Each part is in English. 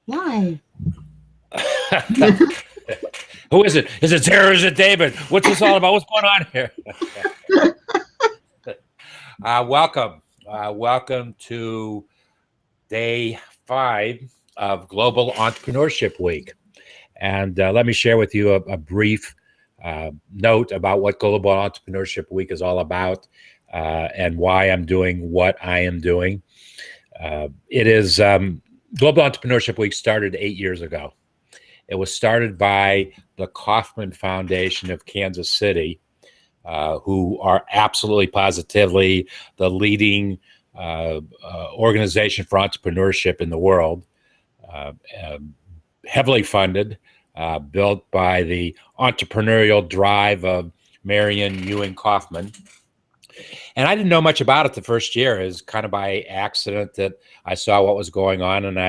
Why? Who is it? Is it Zara or is it David? What's this all about? What's going on here? Welcome. Welcome to day 5 of Global Entrepreneurship Week. And let me share with you a brief note about what Global Entrepreneurship Week is all about and why I'm doing what I am doing. Global Entrepreneurship Week started 8 years ago. It was started by the Kauffman Foundation of Kansas City, who are absolutely positively the leading organization for entrepreneurship in the world, heavily funded, built by the entrepreneurial drive of Marion Ewing Kauffman. And I didn't know much about it the first year. It was kind of by accident that I saw what was going on. And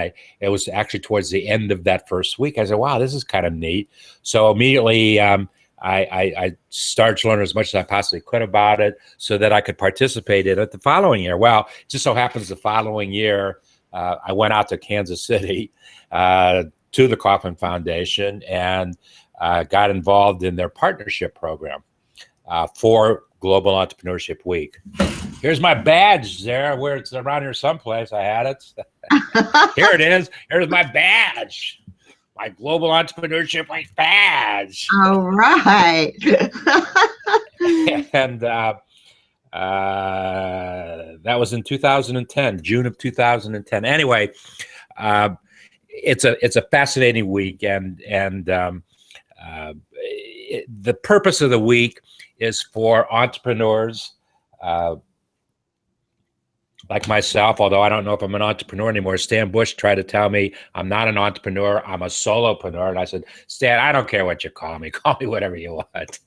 it was actually towards the end of that first week. I said, wow, this is kind of neat. So immediately I started to learn as much as I possibly could about it so that I could participate in it the following year. Well, it just so happens the following year, I went out to Kansas City to the Kauffman Foundation and got involved in their partnership program for Global Entrepreneurship Week. Here's my badge there, where it's around here someplace. I had it. Here it is. Here's my badge. My Global Entrepreneurship Week badge. All right. And that was in 2010, June of 2010. Anyway, it's a fascinating week, and the purpose of the week is for entrepreneurs like myself, although I don't know if I'm an entrepreneur anymore. Stan Bush tried to tell me I'm not an entrepreneur, I'm a solopreneur. And I said, Stan, I don't care what you call me whatever you want.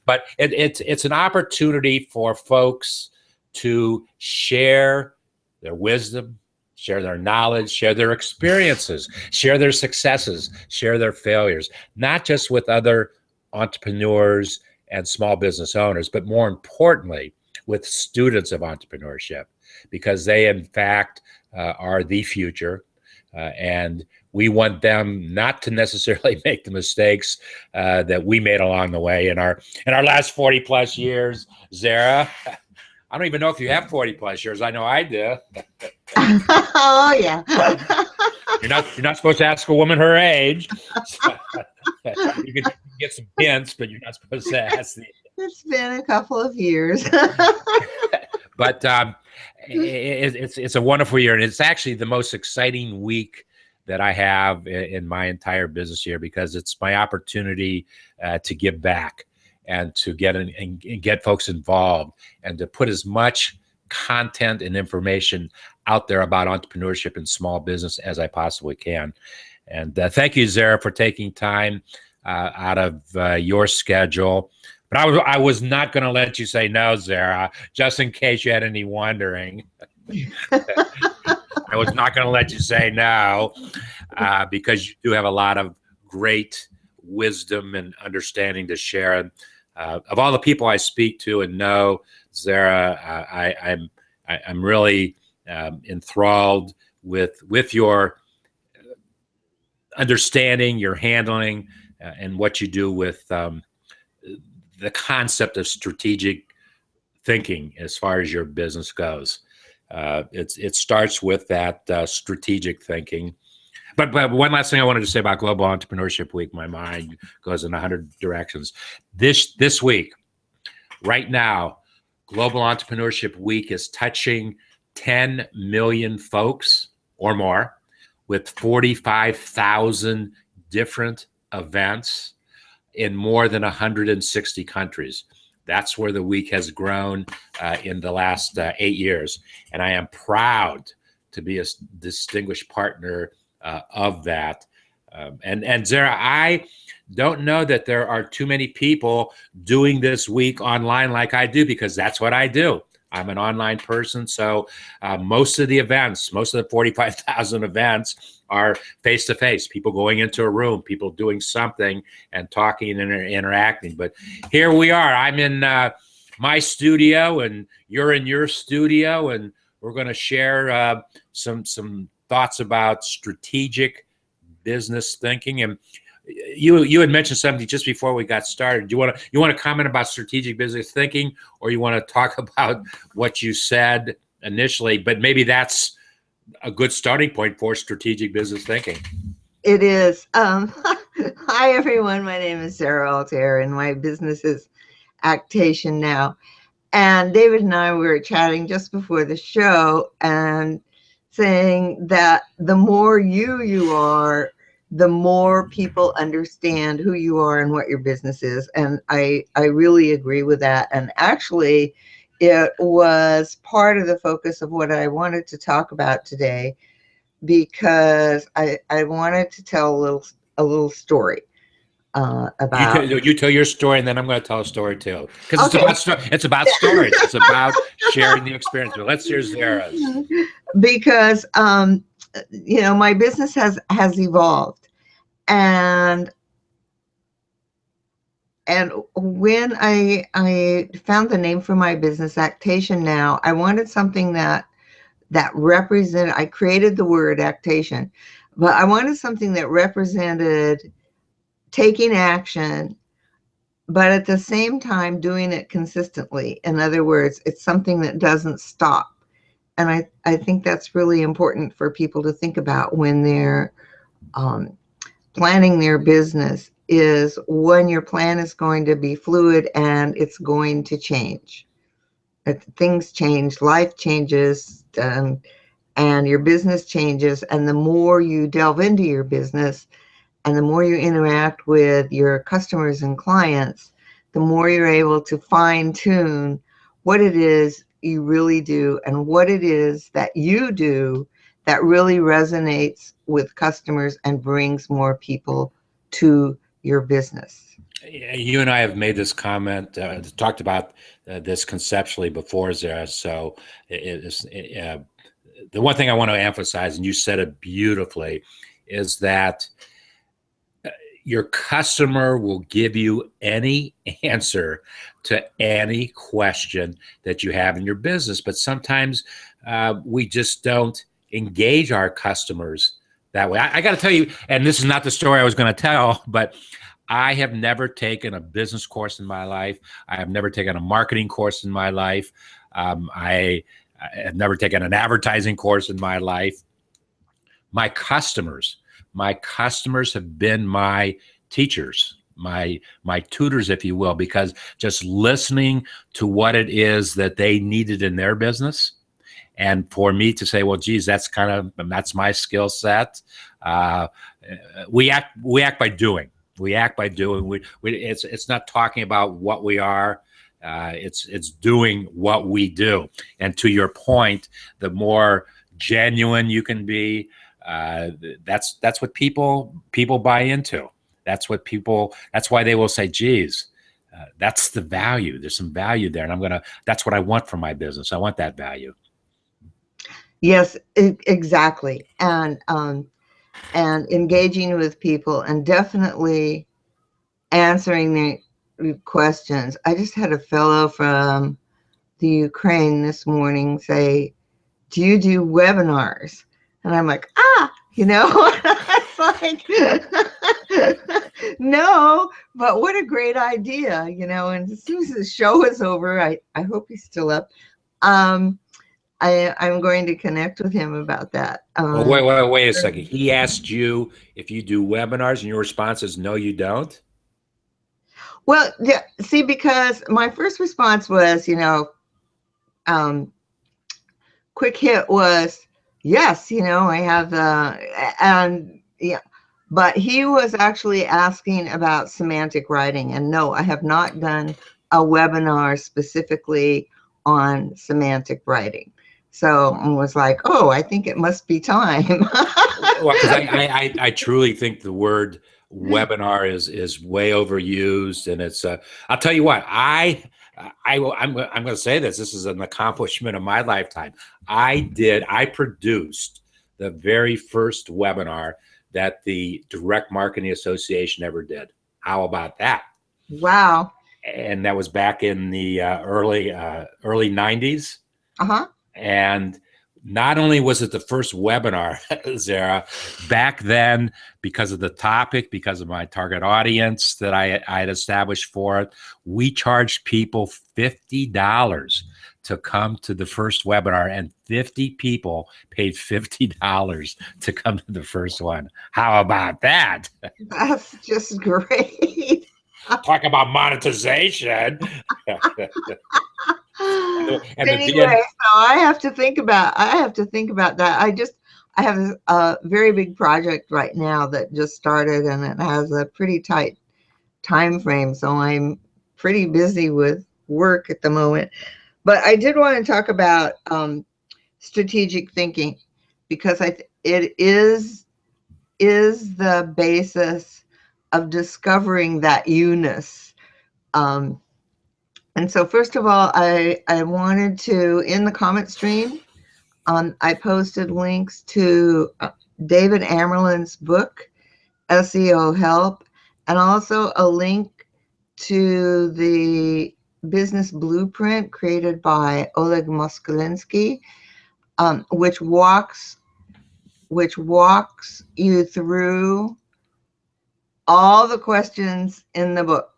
But it's an opportunity for folks to share their wisdom, share their knowledge, share their experiences, share their successes, share their failures, not just with other entrepreneurs and small business owners, but more importantly, with students of entrepreneurship, because they, in fact, are the future. And we want them not to necessarily make the mistakes that we made along the way in our last 40 plus years. Zara, I don't even know if you have 40 plus years. I know I do. Oh, yeah. You're not supposed to ask a woman her age. You can get some hints, but you're not supposed to ask. It's been a couple of years. But it's a wonderful year, and it's actually the most exciting week that I have in my entire business year, because it's my opportunity to give back and to get folks involved and to put as much content and information out there about entrepreneurship and small business as I possibly can. And thank you, Zara, for taking time out of your schedule. But I was not going to let you say no, Zara, just in case you had any wondering. I was not going to let you say no, because you do have a lot of great wisdom and understanding to share. Of all the people I speak to and know, Zara, I'm really enthralled with your understanding, your handling, and what you do with the concept of strategic thinking as far as your business goes. It starts with that strategic thinking. But one last thing I wanted to say about Global Entrepreneurship Week, my mind goes in 100 directions. This week, right now, Global Entrepreneurship Week is touching 10 million folks or more, with 45,000 different events in more than 160 countries. That's where the week has grown in the last 8 years. And I am proud to be a distinguished partner of that. And Zara, I don't know that there are too many people doing this week online like I do, because that's what I do. I'm an online person. So most of the events, most of the 45,000 events are face-to-face, people going into a room, people doing something and talking and interacting. But here we are. I'm in my studio and you're in your studio, and we're going to share some thoughts about strategic business thinking. And you had mentioned something just before we got started. Do you want to comment about strategic business thinking, or you want to talk about what you said initially? But maybe that's a good starting point for strategic business thinking. It is. Hi, everyone. My name is Zara Altair, and my business is Actation Now. And David and I were chatting just before the show and saying that the more you are, the more people understand who you are and what your business is. And I really agree with that. And actually, it was part of the focus of what I wanted to talk about today, because I wanted to tell a little story about. You tell your story, and then I'm going to tell a story too, because Okay. it's about stories. It's about sharing the experience. But let's hear Zara's. Because my business has evolved, and when I found the name for my business, Actation Now, I wanted something that represented. I created the word actation, but I wanted something that represented taking action, but at the same time doing it consistently. In other words, it's something that doesn't stop. And I think that's really important for people to think about when they're planning their business, is when your plan is going to be fluid and it's going to change. Things change, life changes, and your business changes. And the more you delve into your business and the more you interact with your customers and clients, the more you're able to fine tune what it is you really do and what it is that you do that really resonates with customers and brings more people to your business. You and I have made this comment, talked about this conceptually before, Zara. So the one thing I want to emphasize, and you said it beautifully, is that your customer will give you any answer to any question that you have in your business. But sometimes we just don't engage our customers that way. I got to tell you, and this is not the story I was going to tell, but I have never taken a business course in my life. I have never taken a marketing course in my life. I have never taken an advertising course in my life. My customers have been my teachers, my tutors, if you will, because just listening to what it is that they needed in their business, and for me to say, well, geez, that's my skill set. We act by doing. We act by doing. It's not talking about what we are. It's doing what we do. And to your point, the more genuine you can be, that's what people buy into. That's why they will say, geez, that's the value. There's some value there. And that's what I want from my business. I want that value. Yes, exactly. And engaging with people and definitely answering their questions. I just had a fellow from the Ukraine this morning say, do you do webinars? And I'm like, it's like, no, but what a great idea, and as soon as the show is over, I hope he's still up. I'm going to connect with him about that. Wait a second. He asked you if you do webinars, and your response is, no, you don't? Well, yeah, see, because my first response was, quick hit was, yes, I have and yeah, but he was actually asking about semantic writing, and no, I have not done a webinar specifically on semantic writing. So I was like, oh, I think it must be time. Well, because I truly think the word webinar is way overused, and it's I'll tell you what, I'm going to say this is an accomplishment of my lifetime. I produced the very first webinar that the Direct Marketing Association ever did. How about that? Wow. And that was back in the early 90s. Uh-huh. And not only was it the first webinar, Zara, back then, because of the topic, because of my target audience that I had established for it, we charged people $50 to come to the first webinar, and 50 people paid $50 to come to the first one. How about that? That's just great. Talk about monetization. And the Anyway, so I have to think about that. I have a very big project right now that just started, and it has a pretty tight time frame, so I'm pretty busy with work at the moment. But I did want to talk about strategic thinking, because it is the basis of discovering that you-ness. And so first of all, I wanted to, in the comment stream, I posted links to David Amerlin's book, SEO Help, and also a link to the business blueprint created by Oleg Moskalinsky, which walks you through all the questions in the book.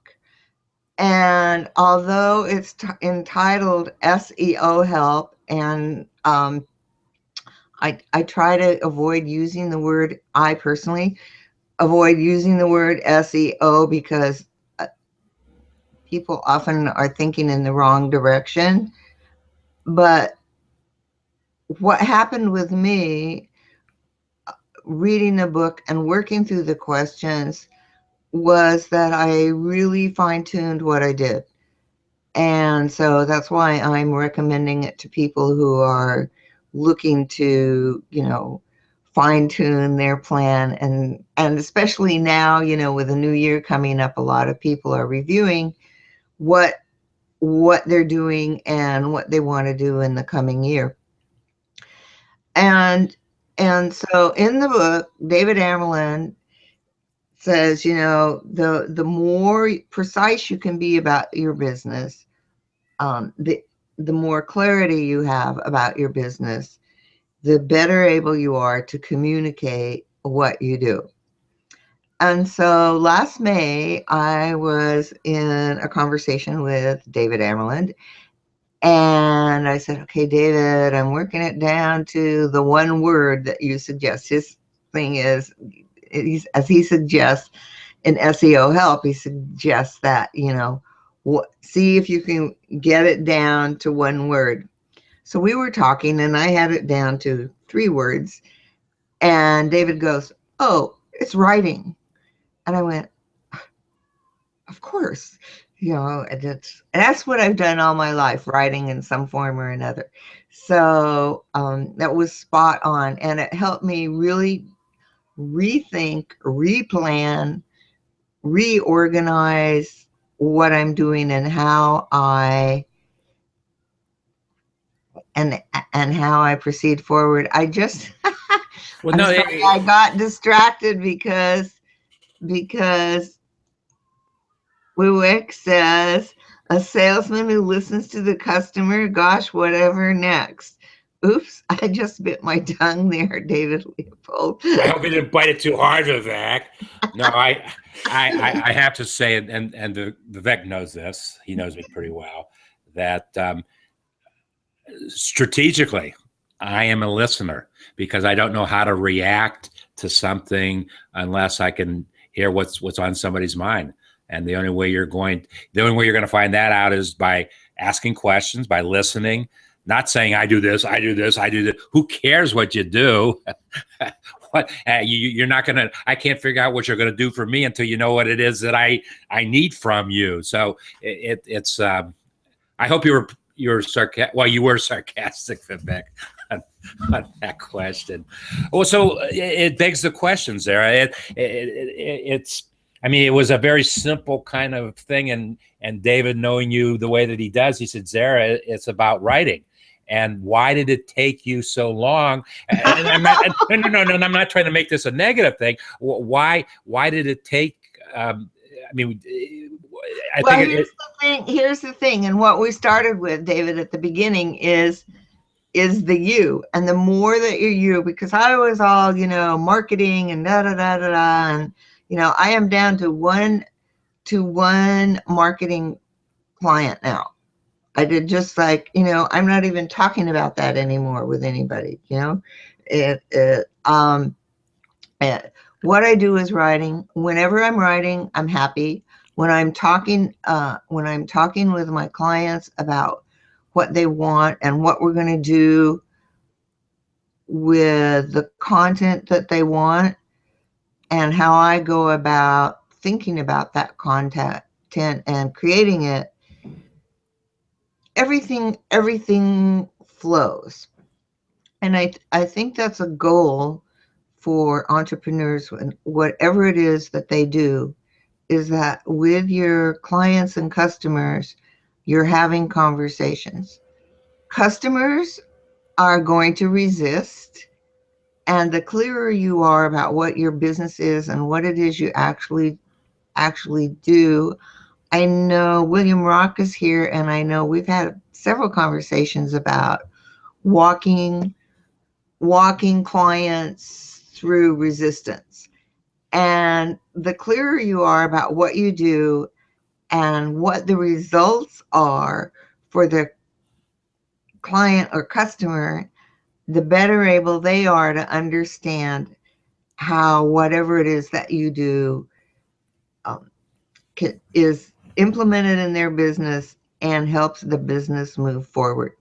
And although it's entitled SEO Help, and I try to avoid using the word, I personally avoid using the word SEO, because people often are thinking in the wrong direction. But what happened with me reading the book and working through the questions was that I really fine-tuned what I did. And so that's why I'm recommending it to people who are looking to, fine-tune their plan. And especially now, with the new year coming up, a lot of people are reviewing what they're doing and what they want to do in the coming year. And so in the book, David Amerlin says, the more precise you can be about your business, the more clarity you have about your business, the better able you are to communicate what you do. And so last May, I was in a conversation with David Amerland, and I said, okay, David, I'm working it down to the one word that you suggest. His thing is, as he suggests in SEO Help, he suggests that, see if you can get it down to one word. So we were talking, and I had it down to 3 words. And David goes, oh, it's writing. And I went, of course. And that's what I've done all my life, writing in some form or another. So that was spot on. And it helped me really rethink, replan, reorganize what I'm doing and how I proceed forward. I just well, no, I got distracted because Wiwick says, a salesman who listens to the customer, gosh, whatever next. Oops, I just bit my tongue there, David Leopold. I hope you didn't bite it too hard, Vivek. No, I have to say, and Vivek knows this, he knows me pretty well, that strategically, I am a listener, because I don't know how to react to something unless I can hear what's on somebody's mind. And the only way you're going to find that out is by asking questions, by listening, not saying I do this, I do this, I do this. Who cares what you do? You're not gonna. I can't figure out what you're gonna do for me until you know what it is that I need from you. So it's. I hope you were sarcastic. Well, you were sarcastic, Vivek, on that question. Well, so it begs the questions there. It's. I mean, it was a very simple kind of thing, and David, knowing you the way that he does, he said, Zara, it's about writing. And why did it take you so long? And I'm not, no, I'm not trying to make this a negative thing. Why did it take? I mean, I think here's the thing. And what we started with, David, at the beginning is is the you. And the more that you're you, because I was all, marketing and da da da da da. And, I am down to one marketing client now. I did just like, I'm not even talking about that anymore with anybody, it, it um, what I do is writing. Whenever I'm writing, I'm happy. When I'm talking with my clients about what they want and what we're going to do with the content that they want and how I go about thinking about that content and creating it, everything flows. And I think that's a goal for entrepreneurs, whatever it is that they do, is that with your clients and customers, you're having conversations. Customers are going to resist, and the clearer you are about what your business is and what it is you actually do. I know William Rock is here, and I know we've had several conversations about walking clients through resistance. And the clearer you are about what you do and what the results are for the client or customer, the better able they are to understand how whatever it is that you do um, is implemented in their business and helps the business move forward.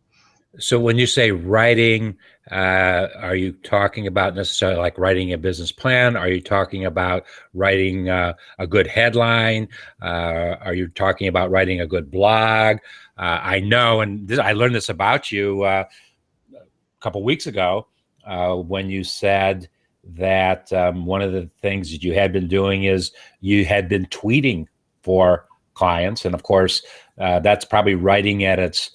So when you say writing, are you talking about necessarily like writing a business plan? Are you talking about writing a good headline? Are you talking about writing a good blog? I know, and I learned this about you a couple weeks ago when you said that one of the things that you had been doing is you had been tweeting for clients. And of course, that's probably writing at its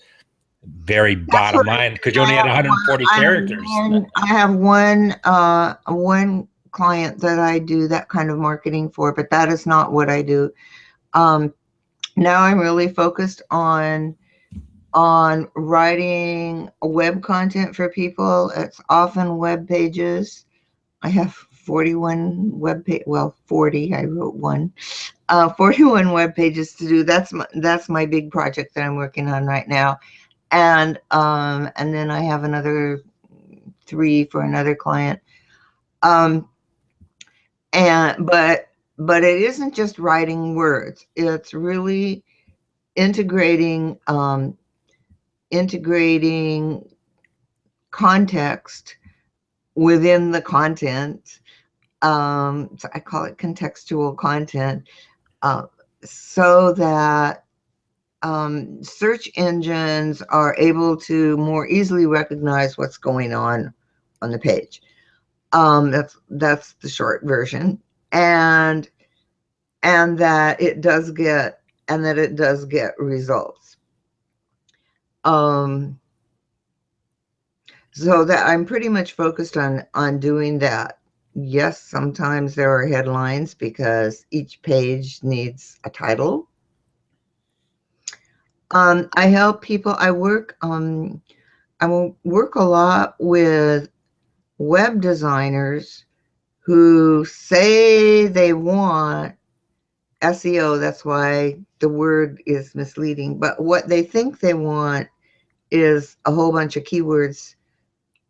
very bottom line because you only had 140 characters. I have one client that I do that kind of marketing for, but that is not what I do. Now I'm really focused on writing web content for people. It's often web pages. I have 41 web page, well, 40. I wrote one. 41 web pages to do. That's my big project that I'm working on right now. And then I have another 3 for another client. But it isn't just writing words. It's really integrating context within the content. So I call it contextual content, so that search engines are able to more easily recognize what's going on the page. That's the short version, and that it does get results. So that I'm pretty much focused on doing that. Yes, sometimes there are headlines because each page needs a title. I help people. I work a lot with web designers who say they want SEO. That's why the word is misleading. But what they think they want is a whole bunch of keywords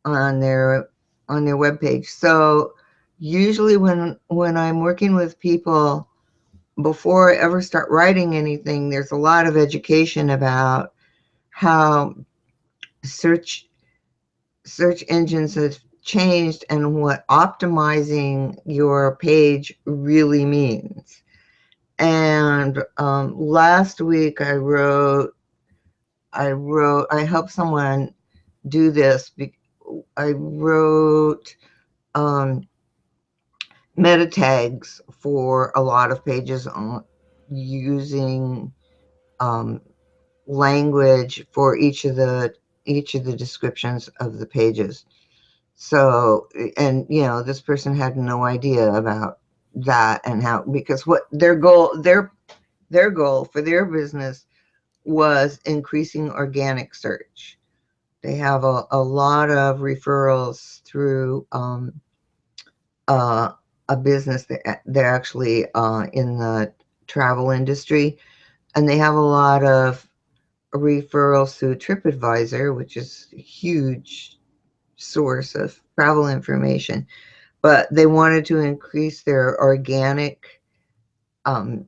on their web page. So usually when I'm working with people, before I ever start writing anything, there's a lot of education about how search engines have changed and what optimizing your page really means. And last week I helped someone do this. I wrote meta tags for a lot of pages on using language for each of the descriptions of the pages. So, and this person had no idea about that and how, because what their goal for their business was increasing organic search. They have a lot of referrals through uh, a business that they're actually in the travel industry, and they have a lot of referrals through TripAdvisor, which is a huge source of travel information. But they wanted to increase their um,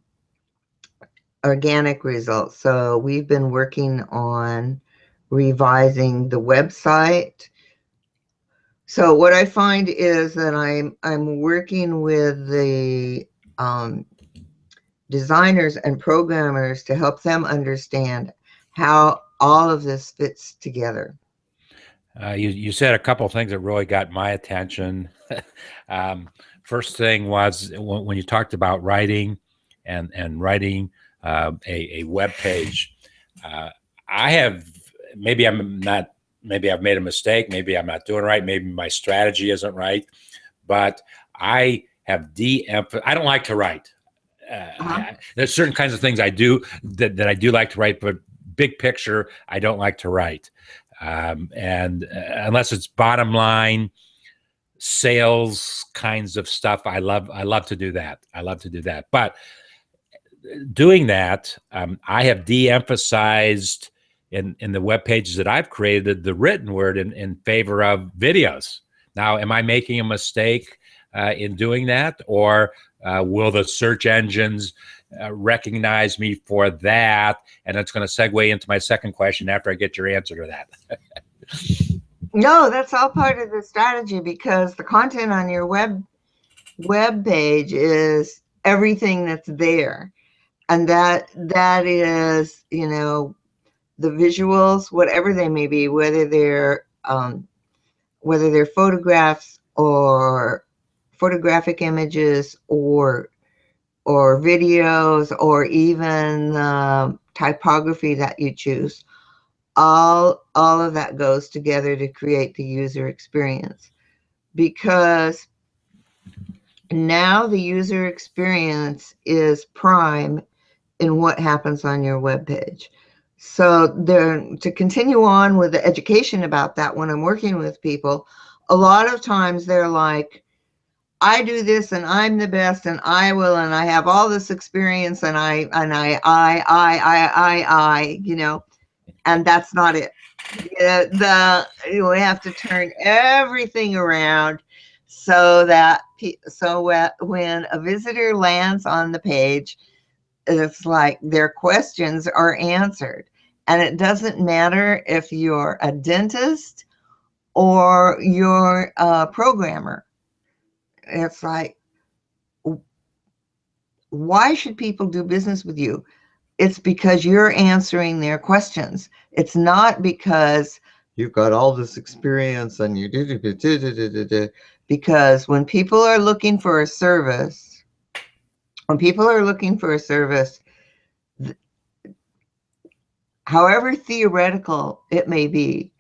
organic results. So we've been working on revising the website. So what I find is that I'm working with the um, designers and programmers to help them understand how all of this fits together. You said a couple of things that really got my attention. um, First thing was when you talked about writing and writing a web page. Uh, I have maybe I'm not maybe I've made a mistake. Maybe I'm not doing it right. Maybe my strategy isn't right. But I have I don't like to write. Uh-huh. There's certain kinds of things I do that I do like to write, but big picture, I don't like to write. And unless it's bottom line sales kinds of stuff, I love to do that. I love to do that. But doing that, I have de-emphasized in the web pages that I've created the written word in favor of videos. Now, am I making a mistake in doing that, or will the search engines recognize me for that? And it's going to segue into my second question after I get your answer to that. No, that's all part of the strategy, because the content on your web page is everything that's there. And that is, the visuals, whatever they may be, whether they're photographs or photographic images or videos, or even typography that you choose. All of that goes together to create the user experience, because now the user experience is prime in what happens on your webpage. So to continue on with the education about that, when I'm working with people, a lot of times they're like, I do this and I'm the best and I will, and I have all this experience and and that's not it. We have to turn everything around so that when a visitor lands on the page, it's like their questions are answered. And it doesn't matter if you're a dentist or you're a programmer. It's like, why should people do business with you? It's because you're answering their questions. It's not because you've got all this experience and you do. Because when people are looking for a service, however theoretical it may be,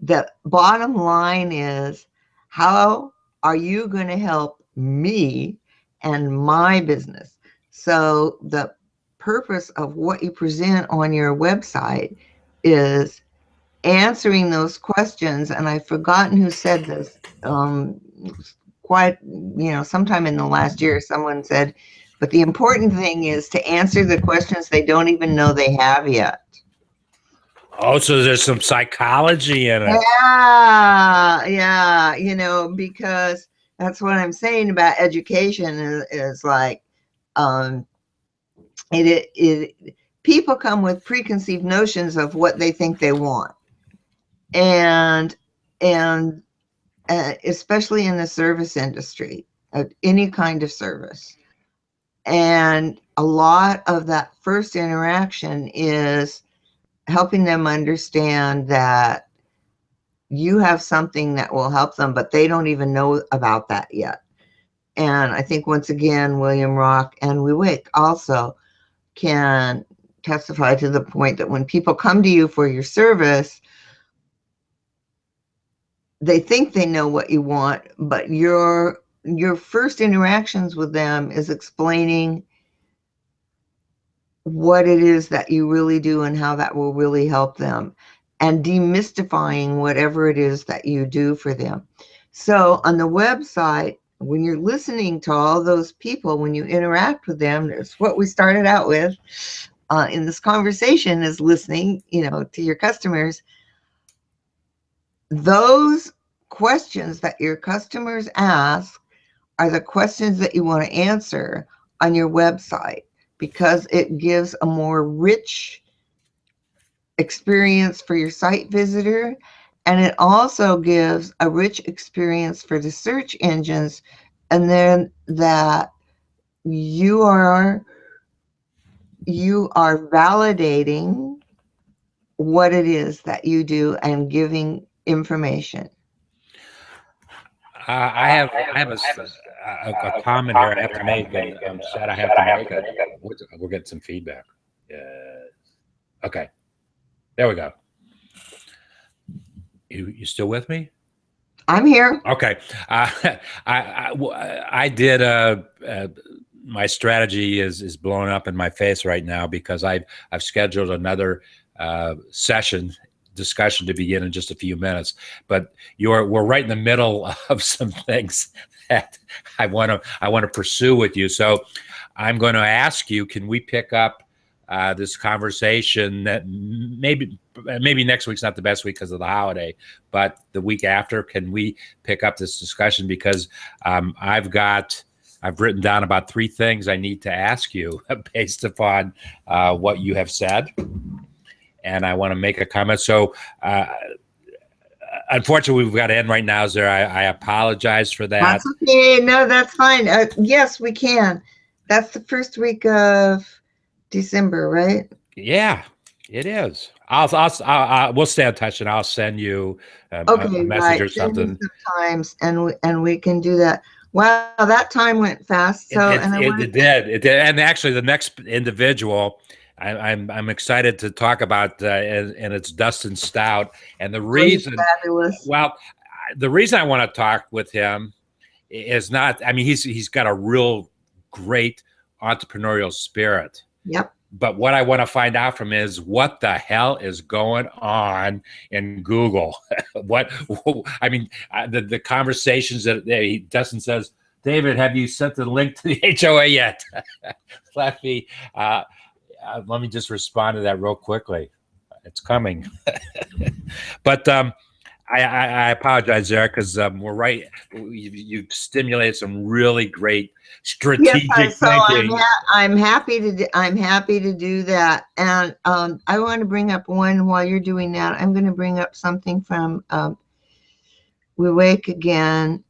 the bottom line is, how are you going to help me and my business? So the purpose of what you present on your website is answering those questions. And I've forgotten who said this. Sometime in the last year, someone said, but the important thing is to answer the questions they don't even know they have yet. Oh, so there's some psychology in it. Yeah, because that's what I'm saying about education is like, people come with preconceived notions of what they think they want, and especially in the service industry, any kind of service. And a lot of that first interaction is helping them understand that you have something that will help them, but they don't even know about that yet. And I think, once again, William Rock and Wiwick also can testify to the point that when people come to you for your service, they think they know what you want, but your first interactions with them is explaining what it is that you really do and how that will really help them. and demystifying whatever it is that you do for them. So on the website, when you're listening to all those people, when you interact with them, that's what we started out with in this conversation, is listening, to your customers. Those questions that your customers ask are the questions that you want to answer on your website, because it gives a more rich experience for your site visitor, and it also gives a rich experience for the search engines, and then that you are validating what it is that you do and giving information. I have a comment here I have to make, and I'm sad I have to make it. We'll get some feedback. Okay, there we go. You still with me? I'm here. Okay. I did my strategy is blowing up in my face right now, because I've scheduled another discussion to begin in just a few minutes. But we're right in the middle of some things that I want to pursue with you. So I'm going to ask you, can we pick up this conversation that maybe next week's not the best week because of the holiday, but the week after, can we pick up this discussion? Because I've written down about 3 things I need to ask you based upon what you have said, and I want to make a comment. So unfortunately, we've got to end right now, Zara. I apologize for that. That's okay. No, that's fine. Yes, we can. That's the first week of December, right? Yeah, it is. We'll stay in touch, and I'll send you a message or something. Sometimes, and we can do that. Wow, that time went fast. So it did. And actually, the next individual I'm excited to talk about, and it's Dustin Stout. And the reason, the reason I want to talk with him is not. I mean, he's got a real great entrepreneurial spirit. Yep. But what I want to find out from him is what the hell is going on in Google. The conversations that Dustin says, David, have you sent the link to the HOA yet? Let me just respond to that real quickly. It's coming. But I apologize, Zara, because we're right. You've stimulated some really great strategic thinking. I'm happy to do that, and I want to bring up one while you're doing that. I'm going to bring up something from We Wake Again.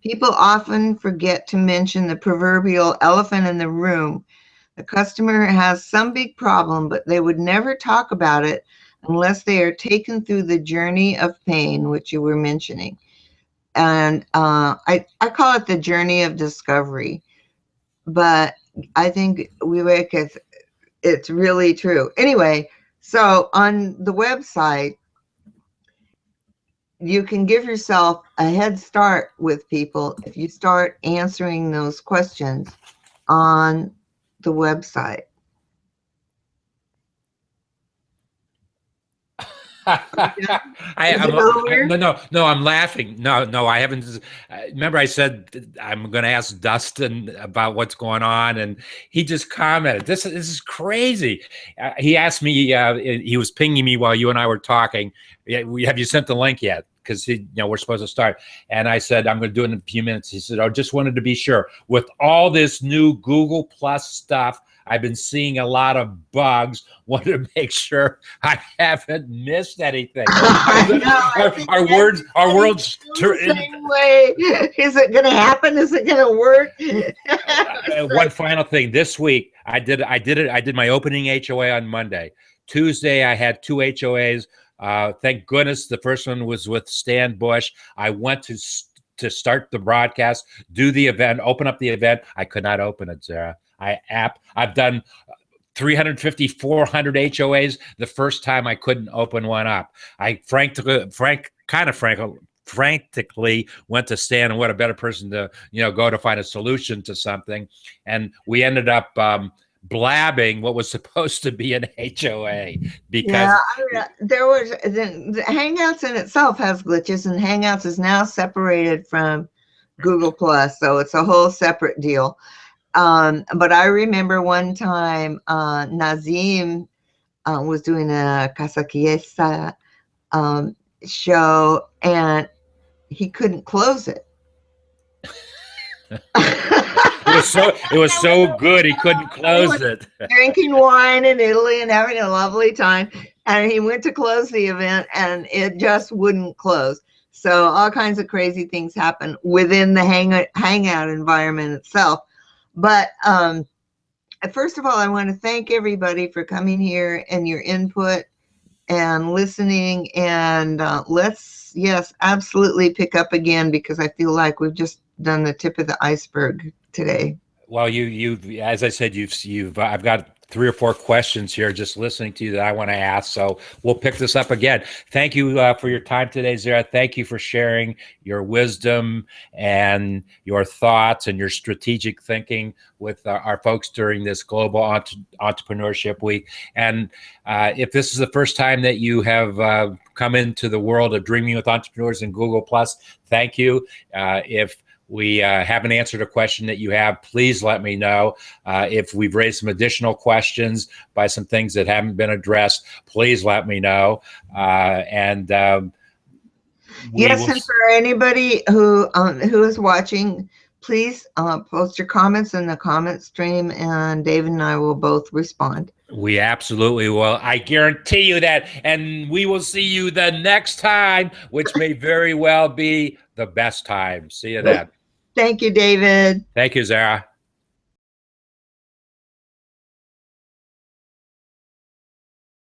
People often forget to mention the proverbial elephant in the room. The customer has some big problem, but they would never talk about it unless they are taken through the journey of pain, which you were mentioning. And I call it the journey of discovery, but I think it's really true. Anyway, so on the website, you can give yourself a head start with people if you start answering those questions on the website. I'm laughing. No, I haven't. Remember, I said I'm going to ask Dustin about what's going on, and he just commented, "This is crazy." He asked me. He was pinging me while you and I were talking. Have you sent the link yet? Because we're supposed to start, and I said I'm going to do it in a few minutes. He said, "I just wanted to be sure with all this new Google Plus stuff. I've been seeing a lot of bugs. Wanted to make sure I haven't missed anything." Our world's same way. Is it going to happen? Is it going to work? One final thing. This week, I did my opening HOA on Monday. Tuesday, I had 2 HOAs. Thank goodness the first one was with Stan Bush. I went to start the broadcast, do the event, open up the event. I could not open it, Zara. I've done 350, 400 HOAs. The first time I couldn't open one up. I frankly went to Stan, and what a better person to go to find a solution to something. And we ended up blabbing what was supposed to be an HOA Yeah, because there was the Hangouts in itself has glitches, and Hangouts is now separated from Google Plus, so it's a whole separate deal. But I remember one time Nazim was doing a Casa Quiesa show, and he couldn't close it. it was so good he couldn't close it. Drinking wine in Italy and having a lovely time, and he went to close the event, and it just wouldn't close. So all kinds of crazy things happen within the hangout environment itself. But first of all, I want to thank everybody for coming here and your input and listening. And let's, yes, absolutely pick up again, because I feel like we've just done the tip of the iceberg today. Well, you, as I said, I've got 3 or 4 questions here just listening to you that I want to ask. So we'll pick this up again. Thank you for your time today, Zara. Thank you for sharing your wisdom and your thoughts and your strategic thinking with our folks during this Global Entrepreneurship Week. And if this is the first time that you have come into the world of Dreaming with Entrepreneurs in Google+, thank you. If we haven't answered a question that you have, please let me know. If we've raised some additional questions by some things that haven't been addressed, please let me know. Yes, and for anybody who is watching, please post your comments in the comment stream, and David and I will both respond. We absolutely will. I guarantee you that. And we will see you the next time, which may very well be the best time. See you then. Thank you, David. Thank you, Zara.